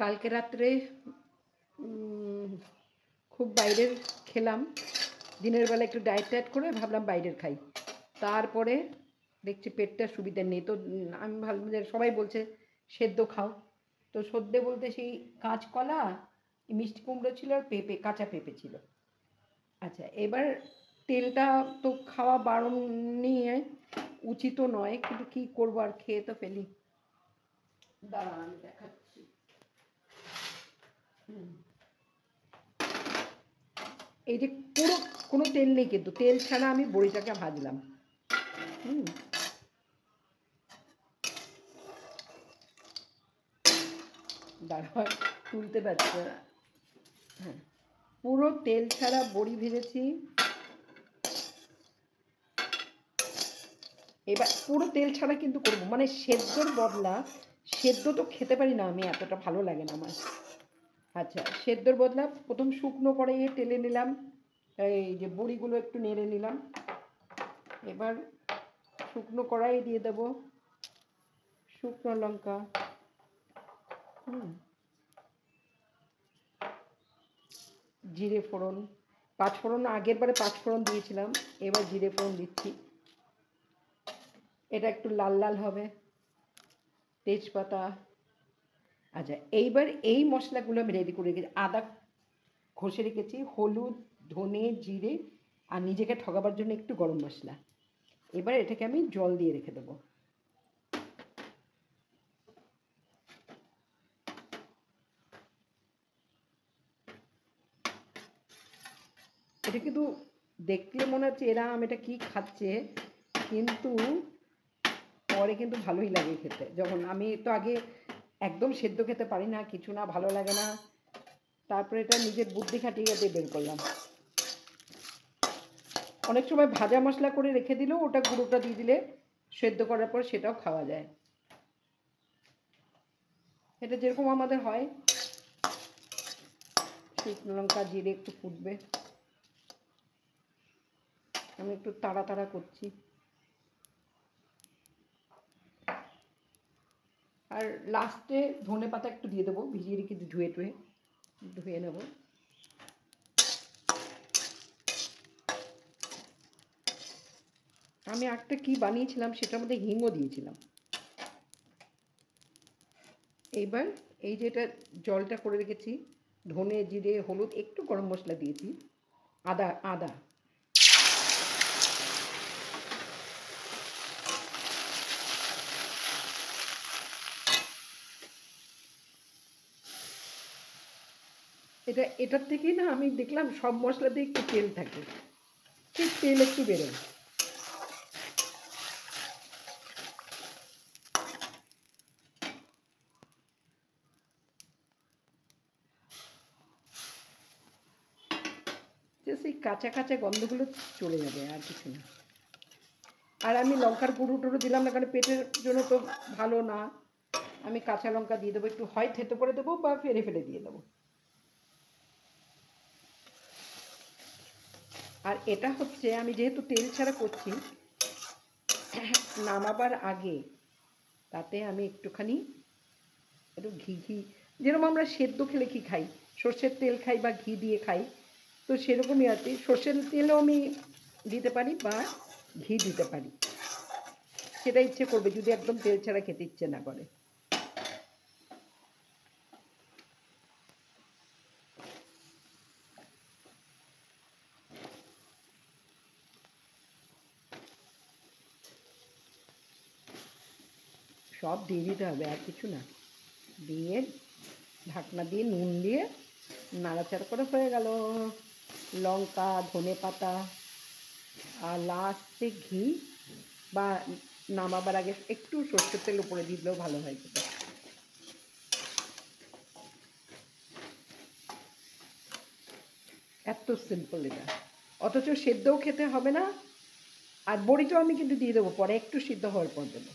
কালকে রাত্রে খুব বাইরের খেলাম, দিনের বেলা একটু ডায়েট করে ভাবলাম বাইরের খাই, তারপরে দেখছি পেটটা সুবিধা নেই। তো আমি ভাবলাম যে সবাই বলছে সেদ্ধ খাও, তো সদ্য বলতে সেই কাঁচকলা, মিষ্টি কুমড়ো ছিল আর পেঁপে, কাঁচা পেঁপে ছিল। আচ্ছা, এবার তেলটা তো খাওয়া বারণ নিয়ে উচিতও নয়, কিন্তু কী করবো, আর খেয়ে তো ফেলি। দাঁড়ান আমি দেখাচ্ছি। এই যে পুরো কোনো তেল নেই, কিন্তু তেল ছাড়া আমি বড়িটাকে ভাজলাম। দাঁড়া, তুলতে পারছি না। হ্যাঁ, পুরো তেল ছাড়া বড়ি ভেজেছি। এবার পুরো তেল ছাড়া কিন্তু করবো, মানে সেদ্ধর বদলা, সেদ্ধ তো খেতে পারি না আমি, এতটা ভালো লাগে না আমার। আচ্ছা, সেদ্ধর বদলা প্রথম শুকনো কড়াইয়ে টেলে নিলাম, এই যে বড়িগুলো একটু নেড়ে নিলাম। এবার শুকনো কড়াইয়ে দিয়ে দেবো শুকনো লঙ্কা, জিরে ফোড়ন, পাঁচফোড়ন আগের বারে পাঁচফোড়ন দিয়েছিলাম, এবার জিরে ফোড়ন দিচ্ছি। এটা একটু লাল লাল হবে, তেজপাতা। আচ্ছা, এইবার এই মশলাগুলো আমি রেডি করে রেখেছি। আদা ঘষে রেখেছি, হলুদ, ধনে, জিরে, আর নিজেকে ঠকাবার জন্য একটু গরম মশলা। এবার এটাকে আমি জল দিয়ে রেখে দেবো। এটা কিন্তু দেখলে মনে হচ্ছে এরম এটা কি খাচ্ছে, কিন্তু পরে কিন্তু ভালোই লাগে খেতে। যখন আমি তো আগে একদম সেদ্ধ খেতে পারি না, কিছু না, ভালো লাগে না, তারপরে এটা নিজের বুদ্ধি খাটিয়ে দিয়ে বের করলাম। অনেক সময় ভাজা মশলা করে রেখে দিলেও ওটা গুঁড়োটা দিয়ে দিলে সেদ্ধ করার পর সেটাও খাওয়া যায়। এটা যেরকম আমাদের হয়, শুকনো লঙ্কা জিরে একটু ফুটবে, আমি একটু তাড়া তাড়া করছি। আর লাস্টে ধনে পাতা একটু দিয়ে দেবো, ভিজিয়ে রেখে ধুয়ে নেব। আমি একটা কি বানিয়েছিলাম, সেটার মধ্যে হিংও দিয়েছিলাম। এইবার এই যে এটা জলটা করে রেখেছি, ধনে জিরে হলুদ একটু গরম মশলা দিয়েছি, আদা এটার থেকেই না আমি দেখলাম সব মশলাতে একটু তেল থাকে, ঠিক তেল একটু বেরোয়। সেই কাঁচা কাঁচা গন্ধগুলো চলে যাবে, আর কিছু না। আর আমি লঙ্কার গুঁড়ো টুড়ো দিলাম না, কারণ পেটের জন্য তো ভালো না। আমি কাঁচা লঙ্কা দিয়ে দেবো, একটু হয় থেতো করে দেবো বা ফেলে ফেলে দিয়ে দেবো। আর এটা হচ্ছে আমি যেহেতু তেল ছাড়া করছি, নামাবার আগে তাতে আমি একটুখানি একটু ঘি, যেরকম আমরা সেদ্ধ খেলে কি খাই, সর্ষের তেল খাই বা ঘি দিয়ে খাই, তো সেরকমই আর কি, সর্ষের তেলও আমি দিতে পারি বা ঘি দিতে পারি, সেটা ইচ্ছে করবে যদি একদম তেল ছাড়া খেতে ইচ্ছে না করে। সব দিয়ে দিতে হবে, আর কিছু না, দিয়ে ঢাকনা দিয়ে নুন দিয়ে নাড়াচাড়া করে হয়ে গেল। লঙ্কা, ধনে পাতা, আর লাস্টে ঘি, বা নামাবার আগে একটু সর্ষের তেল উপরে দিলেও ভালো হয় খেতে। এত সিম্পল এটা, অথচ সেদ্ধও খেতে হবে না। আর বড়িটাও আমি কিন্তু দিয়ে দেবো পরে, একটু সিদ্ধ হওয়ার পর দেবো।